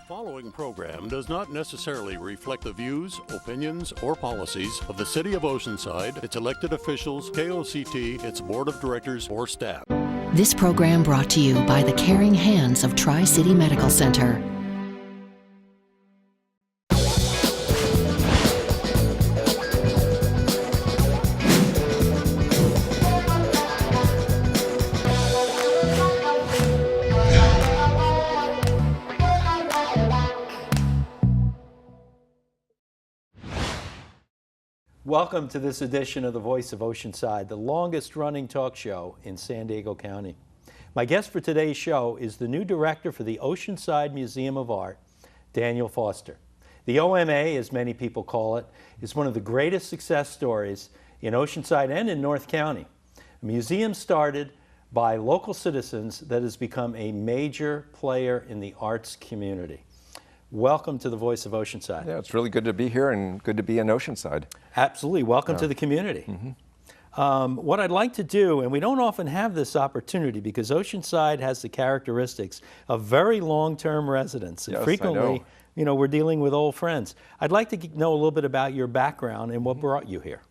following program does not necessarily reflect the views, opinions, or policies of the City of Oceanside, its elected officials, KOCT, its board of directors, or staff. This program brought to you by the caring hands of Tri-City Medical Center. Welcome to this edition of The Voice of Oceanside, the longest running talk show in San Diego County. My guest for today's show is the new director for the Oceanside Museum of Art, Daniel Foster. The OMA, as many people call it, is one of the greatest success stories in Oceanside and in North County. A museum started by local citizens that has become a major player in the arts community. Welcome to the Voice of Oceanside. Yeah, it's really good to be here and good to be in Oceanside. Absolutely. Welcome to the community. What I'd like to do, and we don't often have this opportunity because Oceanside has the characteristics of very long-term residents. And yes, frequently, we're dealing with old friends. I'd like to know a little bit about your background and what brought you here.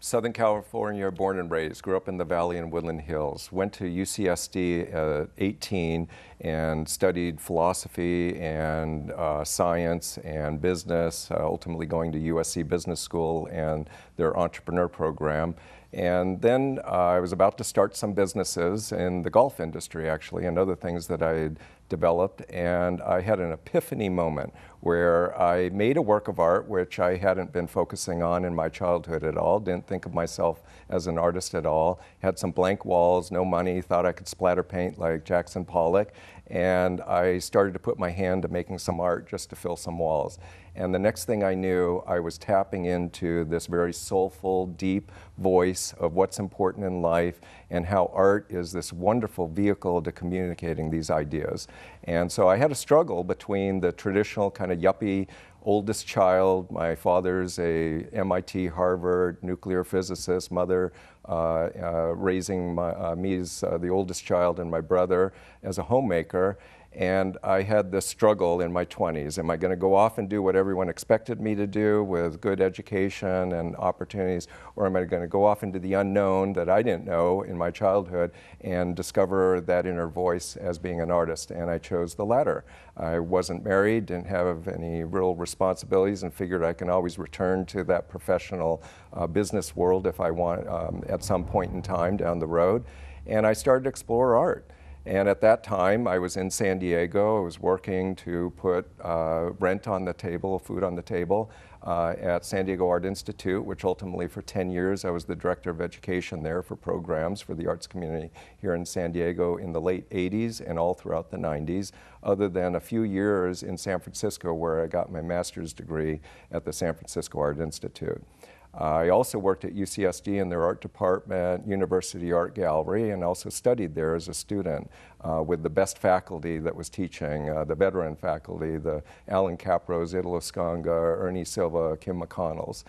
Southern California, born and raised, grew up in the Valley and Woodland Hills, went to UCSD at 18 and studied philosophy and science and business, ultimately going to USC Business School and their entrepreneur program. And then I was about to start some businesses in the golf industry, actually, and other things that I had developed. And I had an epiphany moment where I made a work of art, which I hadn't been focusing on in my childhood at all, didn't think of myself as an artist at all, had some blank walls, no money, thought I could splatter paint like Jackson Pollock. And I started to put my hand to making some art just to fill some walls. And the next thing I knew, I was tapping into this very soulful, deep voice of what's important in life and how art is this wonderful vehicle to communicating these ideas. And so I had a struggle between the traditional kind of yuppie oldest child. My father's a MIT, Harvard nuclear physicist, mother raising me as the oldest child and my brother as a homemaker. And I had this struggle in my 20s. Am I going to go off and do what everyone expected me to do with good education and opportunities, or am I going to go off into the unknown that I didn't know in my childhood and discover that inner voice as being an artist? And I chose the latter. I wasn't married, didn't have any real responsibilities, and figured I can always return to that professional business world if I want at some point in time down the road. And I started to explore art. And at that time, I was in San Diego. I was working to put rent on the table, food on the table at San Diego Art Institute, which ultimately for 10 years I was the director of education there for programs for the arts community here in San Diego in the late 80s and all throughout the 90s, other than a few years in San Francisco where I got my master's degree at the San Francisco Art Institute. I also worked at UCSD in their art department, University Art Gallery, and also studied there as a student with the best faculty that was teaching, the veteran faculty, the Alan Capros, Italo Sconga, Ernie Silva, Kim McConnells.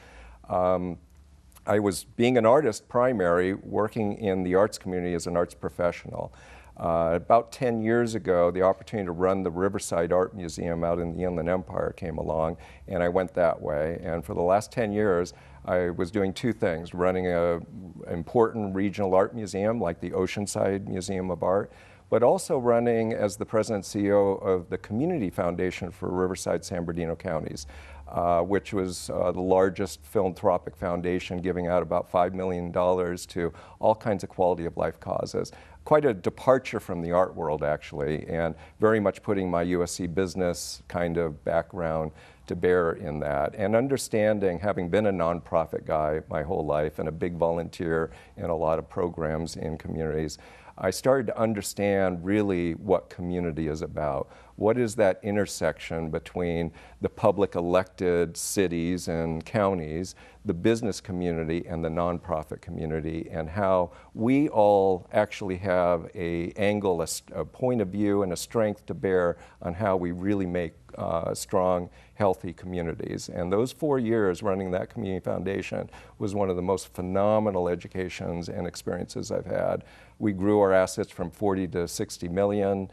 I was, being an artist primary, working in the arts community as an arts professional. About 10 years ago, the opportunity to run the Riverside Art Museum out in the Inland Empire came along, and I went that way. And for the last 10 years, I was doing two things: running an important regional art museum like the Oceanside Museum of Art, but also running as the president and CEO of the Community Foundation for Riverside San Bernardino counties, which was the largest philanthropic foundation, giving out about $5 million to all kinds of quality of life causes. Quite a departure from the art world, actually, and very much putting my USC business kind of background to bear in that, and understanding, having been a nonprofit guy my whole life and a big volunteer in a lot of programs in communities, I started to understand really what community is about. What is that intersection between the public elected cities and counties, the business community, and the nonprofit community, and how we all actually have an angle, a point of view, and a strength to bear on how we really make strong, healthy communities. And those 4 years running that community foundation was one of the most phenomenal educations and experiences I've had. We grew our assets from 40 to 60 million.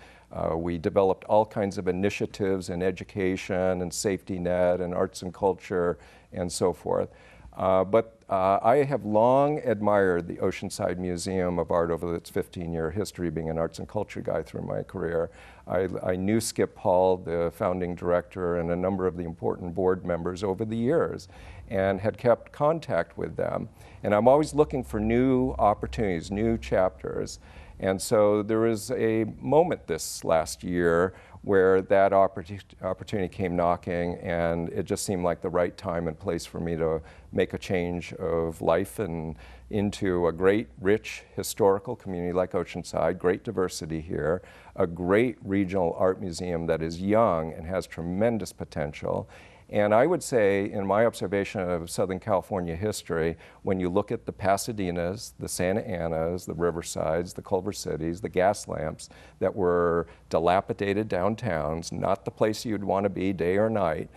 We developed all kinds of initiatives in education and safety net and arts and culture and so forth. But I have long admired the Oceanside Museum of Art over its 15-year history, being an arts and culture guy through my career. I knew Skip Hall, the founding director, and a number of the important board members over the years, and had kept contact with them. And I'm always looking for new opportunities, new chapters. And so there was a moment this last year where that opportunity came knocking, and it just seemed like the right time and place for me to make a change of life and into a great, rich, historical community like Oceanside, great diversity here, a great regional art museum that is young and has tremendous potential. And I would say, in my observation of Southern California history, when you look at the Pasadenas, the Santa Anas, the Riversides, the Culver Cities, the gas lamps that were dilapidated downtowns, not the place you'd want to be day or night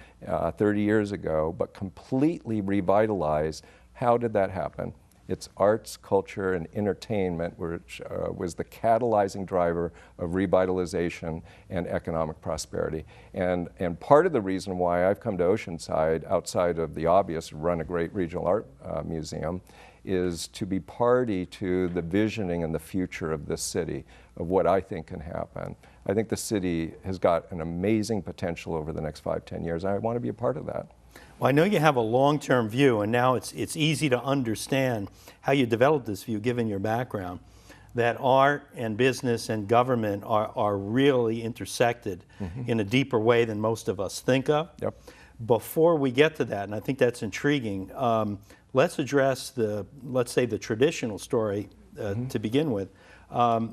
30 years ago, but completely revitalized. How did that happen? It's arts, culture, and entertainment, which was the catalyzing driver of revitalization and economic prosperity. And part of the reason why I've come to Oceanside, outside of the obvious, run a great regional art museum, is to be party to the visioning and the future of this city, of what I think can happen. I think the city has got an amazing potential over the next 5-10 years. I want to be a part of that. Well, I know you have a long-term view, and now it's easy to understand how you developed this view, given your background, that art and business and government are really intersected in a deeper way than most of us think of. Yep. Before we get to that, and I think that's intriguing, let's address let's say the traditional story to begin with.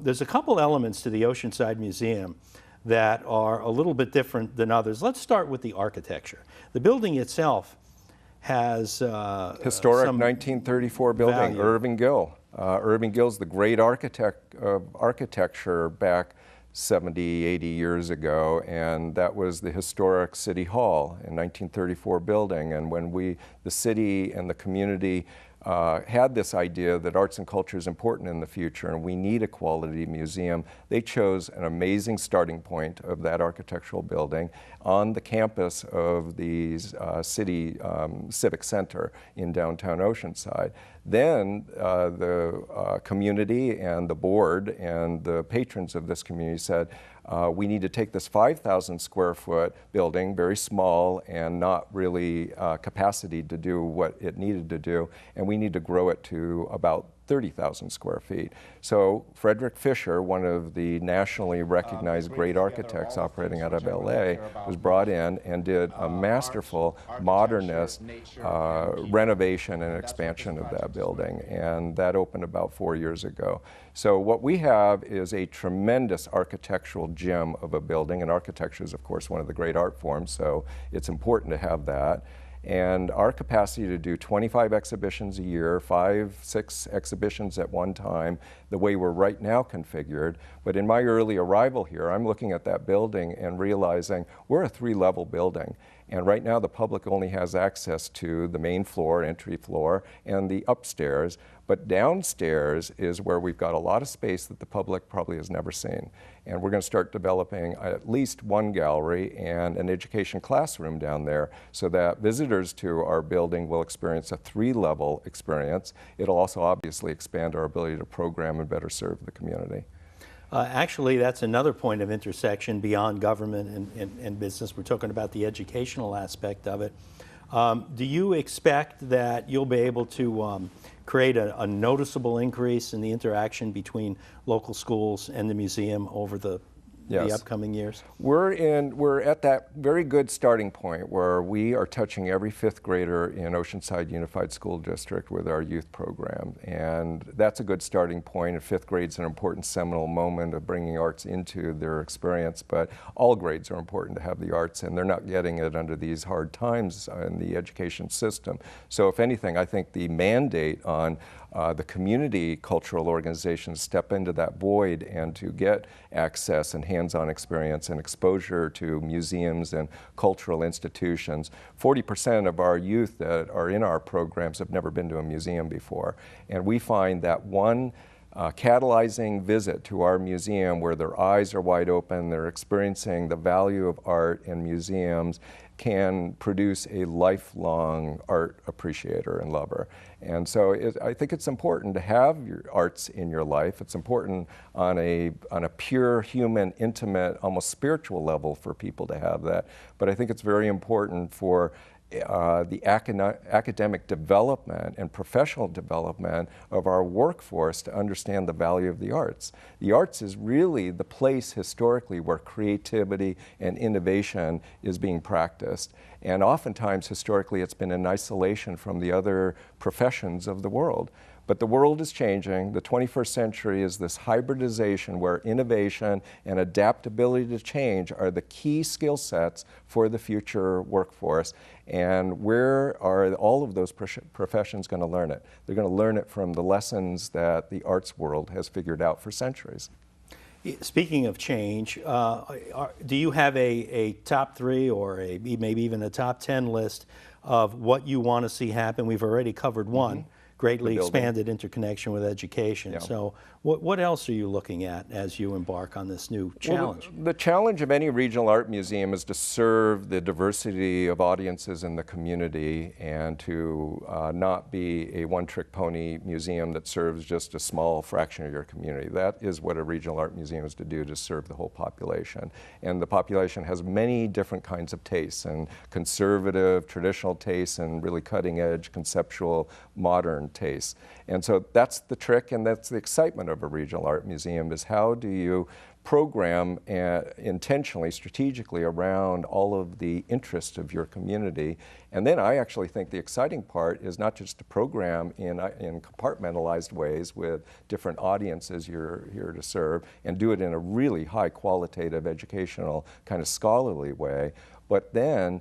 There's a couple elements to the Oceanside Museum that are a little bit different than others. Let's start with the architecture. The building itself has historic 1934 building, value. Irving Gill. Irving Gill's the great architect of architecture back 70, 80 years ago, and that was the historic City Hall in 1934 building. And when the city and the community had this idea that arts and culture is important in the future and we need a quality museum, they chose an amazing starting point of that architectural building on the campus of the city civic center in downtown Oceanside. Then the community and the board and the patrons of this community said, we need to take this 5,000 square foot building, very small and not really capacity to do what it needed to do, and we need to grow it to about 30,000 square feet. So Frederick Fisher, one of the nationally recognized great architects operating out of LA, was brought in and did a masterful modernist renovation and expansion of that building, and that opened about 4 years ago. So what we have is a tremendous architectural gem of a building, and architecture is of course one of the great art forms, so it's important to have that. And our capacity to do 25 exhibitions a year, 5-6 exhibitions at one time, the way we're right now configured. But in my early arrival here, I'm looking at that building and realizing we're a 3-level building. And right now the public only has access to the main floor, entry floor, and the upstairs. But downstairs is where we've got a lot of space that the public probably has never seen. And we're going to start developing at least one gallery and an education classroom down there so that visitors to our building will experience a 3-level experience. It'll also obviously expand our ability to program and better serve the community. Actually, that's another point of intersection beyond government and business. We're talking about the educational aspect of it. Do you expect that you'll be able to create a noticeable increase in the interaction between local schools and the museum over the upcoming years? We're at that very good starting point where we are touching every 5th grader in Oceanside Unified School District with our youth program, and that's a good starting point. And 5th grade's an important seminal moment of bringing arts into their experience, but all grades are important to have the arts, and they're not getting it under these hard times in the education system. So if anything, I think the mandate on the community cultural organizations step into that void and to get access and hands-on experience and exposure to museums and cultural institutions. 40% of our youth that are in our programs have never been to a museum before. And we find that one catalyzing visit to our museum where their eyes are wide open, they're experiencing the value of art and museums, can produce a lifelong art appreciator and lover. And so I think it's important to have your arts in your life. It's important on a pure human, intimate, almost spiritual level for people to have that. But I think it's very important for the academic development and professional development of our workforce to understand the value of the arts. The arts is really the place historically where creativity and innovation is being practiced. And oftentimes, historically, it's been in isolation from the other professions of the world. But the world is changing. The 21st century is this hybridization where innovation and adaptability to change are the key skill sets for the future workforce. And where are all of those professions going to learn it? They're going to learn it from the lessons that the arts world has figured out for centuries. Speaking of change, do you have a top 3 or maybe even a top 10 list of what you want to see happen? We've already covered one. Greatly expanded interconnection with education. Yeah. So what else are you looking at as you embark on this new challenge? Well, the challenge of any regional art museum is to serve the diversity of audiences in the community and to not be a one-trick pony museum that serves just a small fraction of your community. That is what a regional art museum is to do, to serve the whole population. And the population has many different kinds of tastes, and conservative, traditional tastes, and really cutting-edge, conceptual, modern tastes. And so that's the trick, and that's the excitement of a regional art museum, is how do you program intentionally, strategically around all of the interests of your community. And then I actually think the exciting part is not just to program in compartmentalized ways with different audiences you're here to serve and do it in a really high qualitative, educational, kind of scholarly way, but then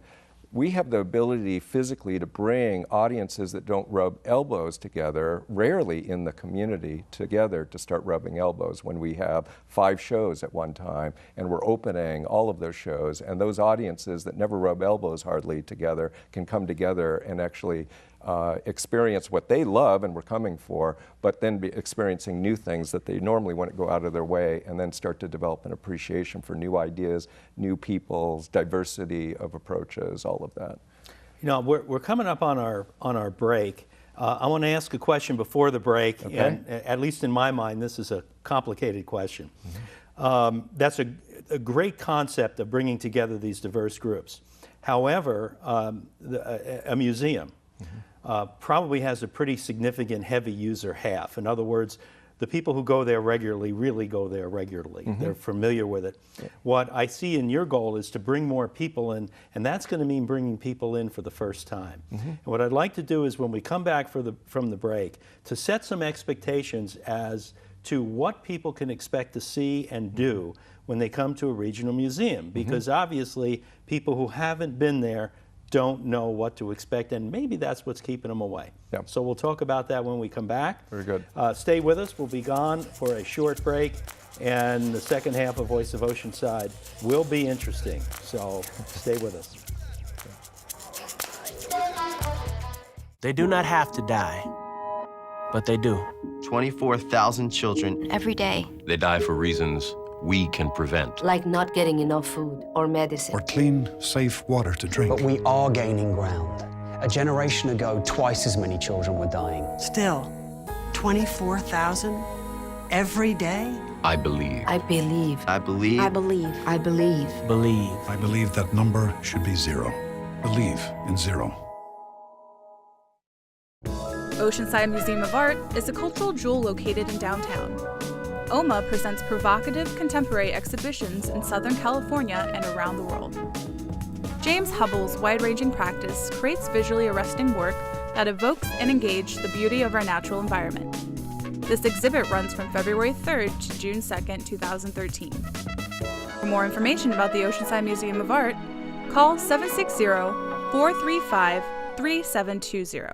we have the ability physically to bring audiences that don't rub elbows together, rarely in the community, together to start rubbing elbows when we have 5 shows at one time and we're opening all of those shows, and those audiences that never rub elbows hardly together can come together and actually experience what they love and we're coming for, but then be experiencing new things that they normally wouldn't go out of their way, and then start to develop an appreciation for new ideas, new peoples, diversity of approaches, all of that. You know, we're coming up on our break. I want to ask a question before the break, okay. And at least in my mind, this is a complicated question. Mm-hmm. That's a great concept of bringing together these diverse groups. However, a museum probably has a pretty significant heavy user half. In other words, the people who go there regularly really go there regularly. Mm-hmm. They're familiar with it. Yeah. What I see in your goal is to bring more people in, and that's going to mean bringing people in for the first time. Mm-hmm. And what I'd like to do is when we come back from the break, to set some expectations as to what people can expect to see and do when they come to a regional museum. Because obviously, people who haven't been there don't know what to expect, and maybe that's what's keeping them away. Yep. So we'll talk about that when we come back. Very good. Stay with us. We'll be gone for a short break, and the second half of Voice of Oceanside will be interesting. So stay with us. They do not have to die, but they do. 24,000 children every day. They die for reasons we can prevent. Like not getting enough food or medicine. Or clean, safe water to drink. But we are gaining ground. A generation ago, twice as many children were dying. Still, 24,000 every day? I believe. I believe. I believe. I believe. I believe. Believe. I believe that number should be 0. Believe in 0. Oceanside Museum of Art is a cultural jewel located in downtown. OMA presents provocative contemporary exhibitions in Southern California and around the world. James Hubbell's wide-ranging practice creates visually arresting work that evokes and engages the beauty of our natural environment. This exhibit runs from February 3rd to June 2nd, 2013. For more information about the Oceanside Museum of Art, call 760-435-3720.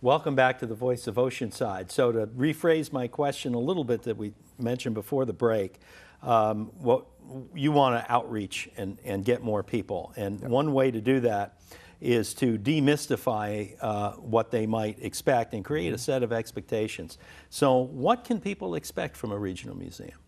Welcome back to the Voice of Oceanside. So to rephrase my question a little bit that we mentioned before the break, what you want to outreach and get more people. And one way to do that is to demystify what they might expect and create a set of expectations. So what can people expect from a regional museum?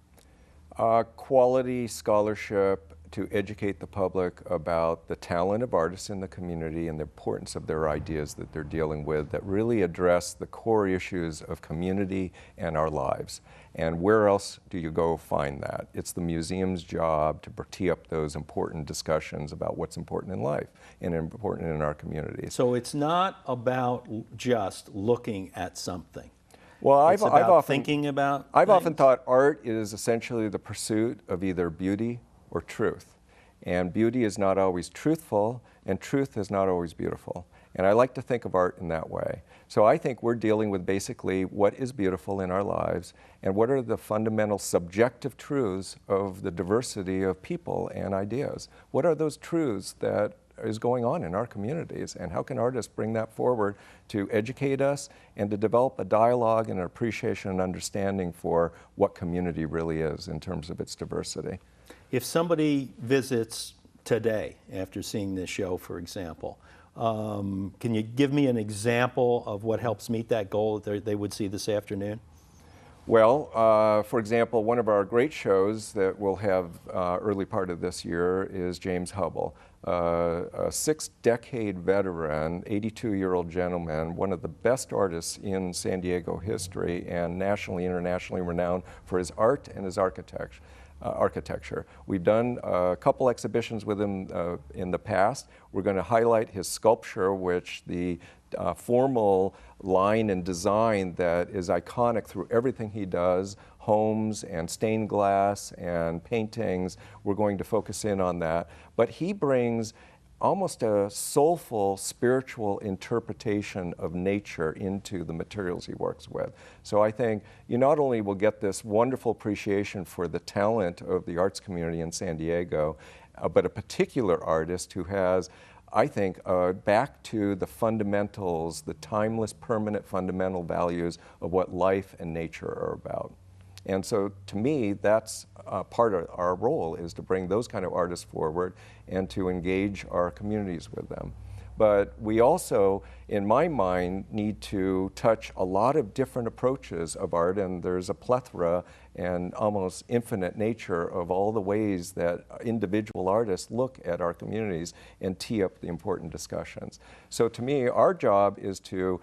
Quality scholarship to educate the public about the talent of artists in the community and the importance of their ideas that they're dealing with that really address the core issues of community and our lives. And where else do you go find that? It's the museum's job to tee up those important discussions about what's important in life and important in our communities. So it's not about just looking at something. Well, I've often thinking about I've things. often thought art is essentially the pursuit of either beauty or truth. And beauty is not always truthful, and truth is not always beautiful. And I like to think of art in that way. So I think we're dealing with basically what is beautiful in our lives and what are the fundamental subjective truths of the diversity of people and ideas. What are those truths that is going on in our communities, and how can artists bring that forward to educate us and to develop a dialogue and an appreciation and understanding for what community really is in terms of its diversity. If somebody visits today after seeing this show, for example, can you give me an example of what helps meet that goal that they would see this afternoon? Well, for example, one of our great shows that we'll have early part of this year is James Hubble, a 6-decade veteran, 82-year-old gentleman, one of the best artists in San Diego history and nationally, internationally renowned for his art and his architecture. We've done a couple exhibitions with him in the past. We're going to highlight his sculpture, which the formal line and design that is iconic through everything he does, homes and stained glass and paintings. We're going to focus in on that. But he brings almost a soulful, spiritual interpretation of nature into the materials he works with. So I think you not only will get this wonderful appreciation for the talent of the arts community in San Diego, but a particular artist who has, I think, back to the fundamentals, the timeless, permanent fundamental values of what life and nature are about. And so to me, that's part of our role, is to bring those kind of artists forward and to engage our communities with them. But we also, in my mind, need to touch a lot of different approaches of art, and there's a plethora and almost infinite nature of all the ways that individual artists look at our communities and tee up the important discussions. So to me, our job is to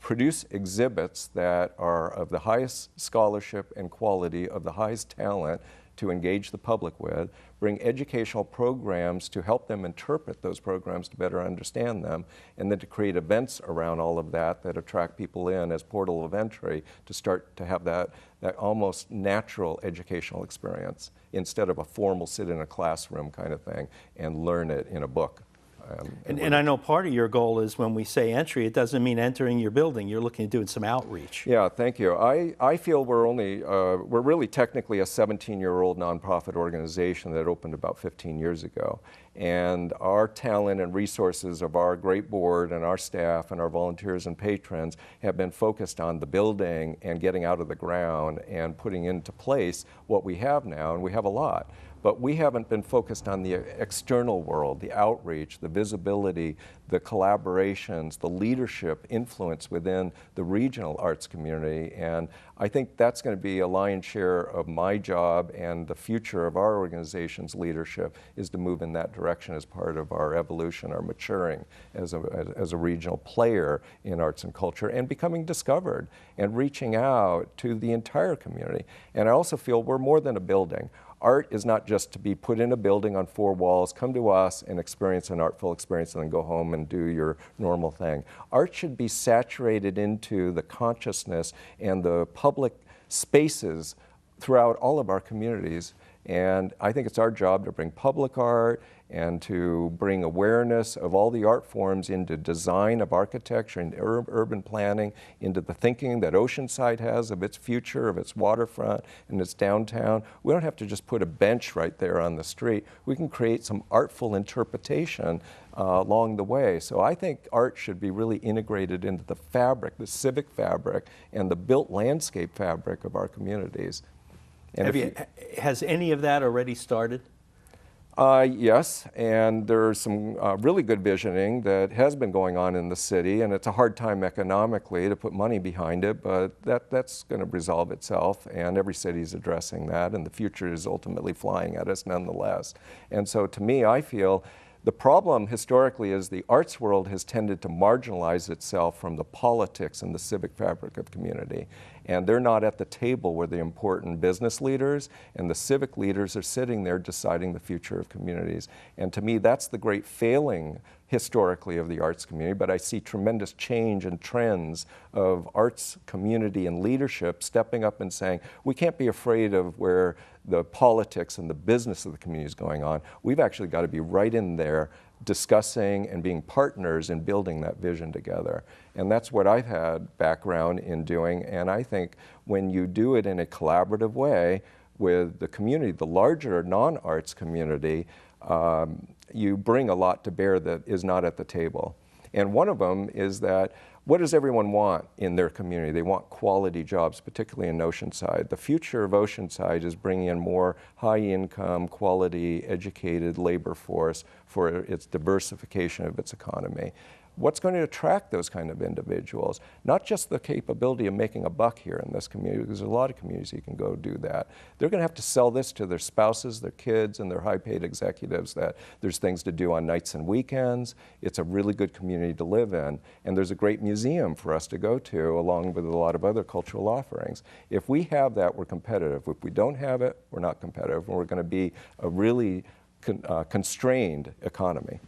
produce exhibits that are of the highest scholarship and quality, of the highest talent to engage the public with, bring educational programs to help them interpret those programs to better understand them, and then to create events around all of that that attract people in as portal of entry to start to have that almost natural educational experience instead of a formal sit in a classroom kind of thing and learn it in a book. And I know part of your goal is when we say entry, it doesn't mean entering your building. You're looking at doing some outreach. Yeah, thank you. I feel we're really technically a 17-year-old nonprofit organization that opened about 15 years ago. And our talent and resources of our great board and our staff and our volunteers and patrons have been focused on the building and getting out of the ground and putting into place what we have now, and we have a lot. But we haven't been focused on the external world, the outreach, the visibility, the collaborations, the leadership influence within the regional arts community. And I think that's going to be a lion's share of my job, and the future of our organization's leadership is to move in that direction as part of our evolution, our maturing as a regional player in arts and culture, and becoming discovered and reaching out to the entire community. And I also feel we're more than a building. Art is not just to be put in a building on 4 walls, come to us and experience an artful experience and then go home and do your normal thing. Art should be saturated into the consciousness and the public spaces throughout all of our communities. And I think it's our job to bring public art and to bring awareness of all the art forms into design of architecture and urban planning, into the thinking that Oceanside has of its future, of its waterfront and its downtown. We don't have to just put a bench right there on the street. We can create some artful interpretation along the way. So I think art should be really integrated into the fabric, the civic fabric, and the built landscape fabric of our communities. And has any of that already started? Yes, and there's some really good visioning that has been going on in the city, and it's a hard time economically to put money behind it, but that's going to resolve itself, and every city is addressing that, and the future is ultimately flying at us nonetheless. And so to me, I feel the problem historically is the arts world has tended to marginalize itself from the politics and the civic fabric of community. And they're not at the table where the important business leaders and the civic leaders are sitting there deciding the future of communities. And to me, that's the great failing historically of the arts community, but I see tremendous change and trends of arts community and leadership stepping up and saying, we can't be afraid of where the politics and the business of the community is going on. We've actually got to be right in there discussing and being partners in building that vision together. And that's what I've had background in doing, and I think when you do it in a collaborative way with the community, the larger non-arts community, you bring a lot to bear that is not at the table. And one of them is that what does everyone want in their community? They want quality jobs, particularly in Oceanside. The future of Oceanside is bringing in more high-income, quality, educated labor force for its diversification of its economy. What's going to attract those kind of individuals? Not just the capability of making a buck here in this community, because there's a lot of communities you can go do that. They're going to have to sell this to their spouses, their kids, and their high-paid executives that there's things to do on nights and weekends. It's a really good community to live in, and there's a great museum for us to go to, along with a lot of other cultural offerings. If we have that, we're competitive. If we don't have it, we're not competitive, and we're going to be a really constrained economy.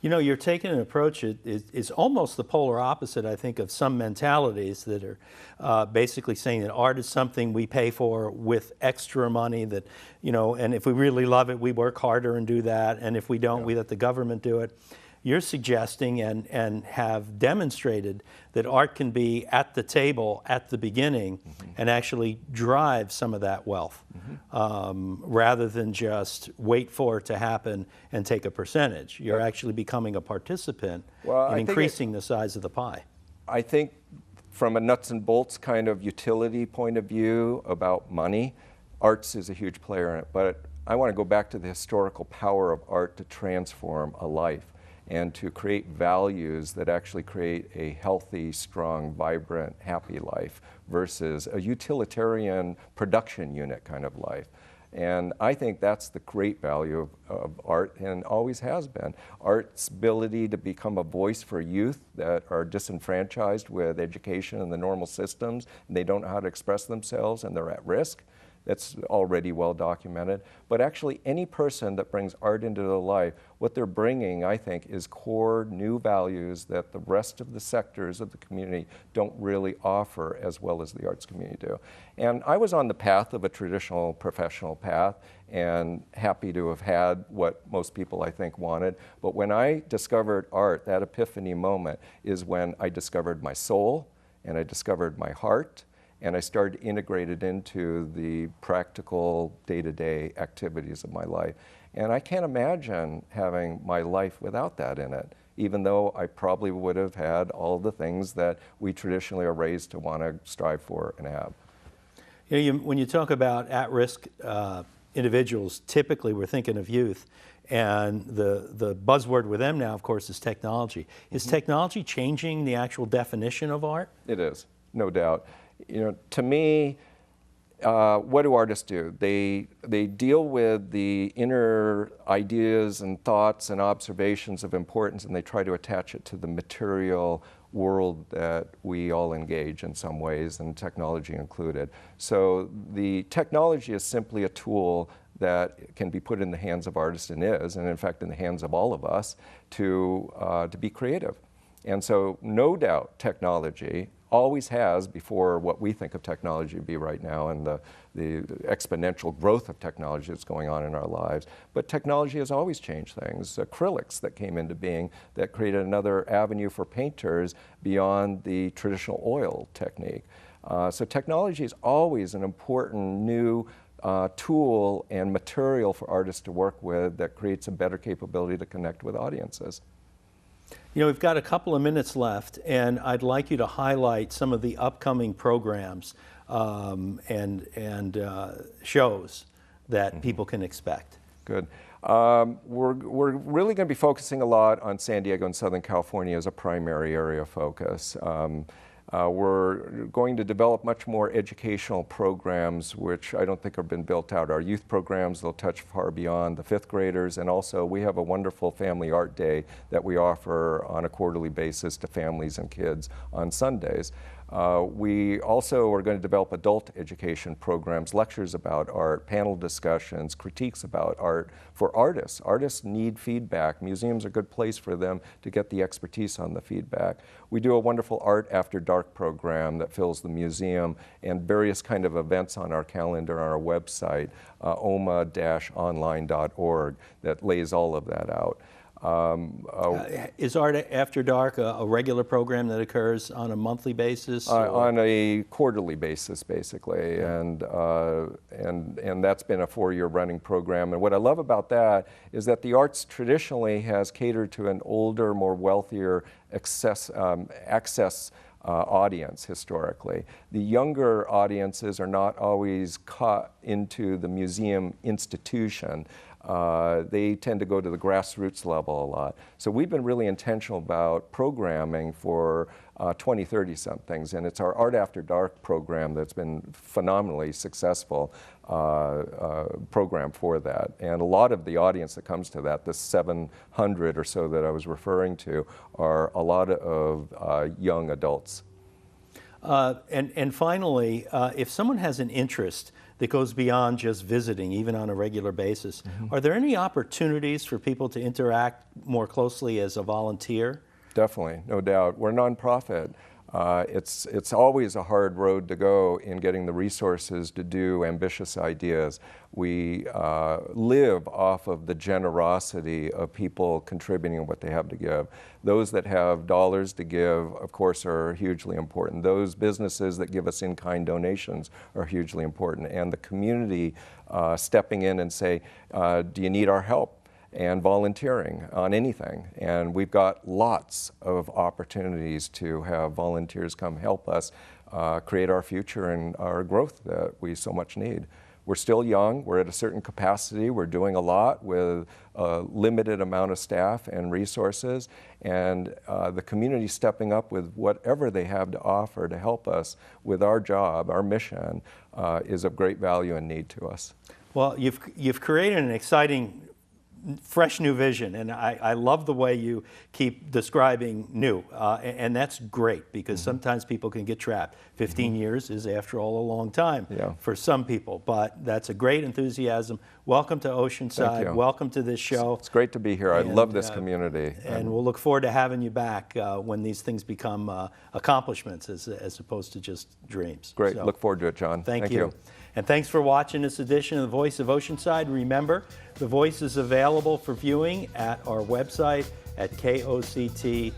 You know, you're taking an approach, it's almost the polar opposite, I think, of some mentalities that are basically saying that art is something we pay for with extra money that, you know, and if we really love it, we work harder and do that, and if we don't, we let the government do it. You're suggesting and have demonstrated that art can be at the table at the beginning and actually drive some of that wealth rather than just wait for it to happen and take a percentage. You're actually becoming a participant and increasing the size of the pie. I think from a nuts and bolts kind of utility point of view about money, arts is a huge player in it, but I want to go back to the historical power of art to transform a life and to create values that actually create a healthy, strong, vibrant, happy life versus a utilitarian production unit kind of life. And I think that's the great value of art and always has been. Art's ability to become a voice for youth that are disenfranchised with education and the normal systems, and they don't know how to express themselves and they're at risk. That's already well documented. But actually any person that brings art into their life, what they're bringing, I think, is core new values that the rest of the sectors of the community don't really offer as well as the arts community do. And I was on the path of a traditional professional path and happy to have had what most people I think wanted. But when I discovered art, that epiphany moment is when I discovered my soul and I discovered my heart, and I started to integrate it into the practical day-to-day activities of my life. And I can't imagine having my life without that in it, even though I probably would have had all the things that we traditionally are raised to want to strive for and have. You know, when you talk about at-risk individuals, typically we're thinking of youth, and the buzzword with them now, of course, is technology. Is technology changing the actual definition of art? It is, no doubt. You know, to me, what do artists do? They deal with the inner ideas and thoughts and observations of importance, and they try to attach it to the material world that we all engage in some ways, and technology included. So the technology is simply a tool that can be put in the hands of artists, and is, and in fact in the hands of all of us, to be creative. And so no doubt technology always has, before what we think of technology to be right now and the exponential growth of technology that's going on in our lives. But technology has always changed things. Acrylics that came into being that created another avenue for painters beyond the traditional oil technique. So technology is always an important new tool and material for artists to work with that creates a better capability to connect with audiences. You know, we've got a couple of minutes left, and I'd like you to highlight some of the upcoming programs and shows that people can expect. Good. We're really going to be focusing a lot on San Diego and Southern California as a primary area of focus. We're going to develop much more educational programs, which I don't think have been built out. Our youth programs, they'll touch far beyond the 5th graders, and also we have a wonderful family art day that we offer on a quarterly basis to families and kids on Sundays. We also are going to develop adult education programs, lectures about art, panel discussions, critiques about art for artists. Artists need feedback. Museums are a good place for them to get the expertise on the feedback. We do a wonderful Art After Dark program that fills the museum and various kind of events on our calendar on our website, oma-online.org, that lays all of that out. Is Art After Dark a regular program that occurs on a monthly basis? On a quarterly basis, basically, and that's been a 4-year running program. And what I love about that is that the arts traditionally has catered to an older, more wealthier access audience historically. The younger audiences are not always caught into the museum institution. They tend to go to the grassroots level a lot. So we've been really intentional about programming for 20, 30-somethings, and it's our Art After Dark program that's been phenomenally successful program for that. And a lot of the audience that comes to that, the 700 or so that I was referring to, are a lot of young adults. And finally, if someone has an interest that goes beyond just visiting, even on a regular basis, are there any opportunities for people to interact more closely as a volunteer? Definitely, no doubt. We're a nonprofit. It's always a hard road to go in getting the resources to do ambitious ideas. We live off of the generosity of people contributing what they have to give. Those that have dollars to give, of course, are hugely important. Those businesses that give us in-kind donations are hugely important. And the community stepping in and say, do you need our help? And volunteering on anything. And we've got lots of opportunities to have volunteers come help us create our future and our growth that we so much need. We're still young, we're at a certain capacity, we're doing a lot with a limited amount of staff and resources, and the community stepping up with whatever they have to offer to help us with our job, our mission, is of great value and need to us. Well, you've created an exciting fresh new vision, and I love the way you keep describing new, and that's great because sometimes people can get trapped. 15 years is, after all, a long time for some people, but that's a great enthusiasm. Welcome to Oceanside. Welcome to this show. It's great to be here. I love this community. And we'll look forward to having you back when these things become accomplishments as opposed to just dreams. Great. So, look forward to it, John. Thank you. And thanks for watching this edition of The Voice of Oceanside. Remember, The Voice is available for viewing at our website at KOCT.org.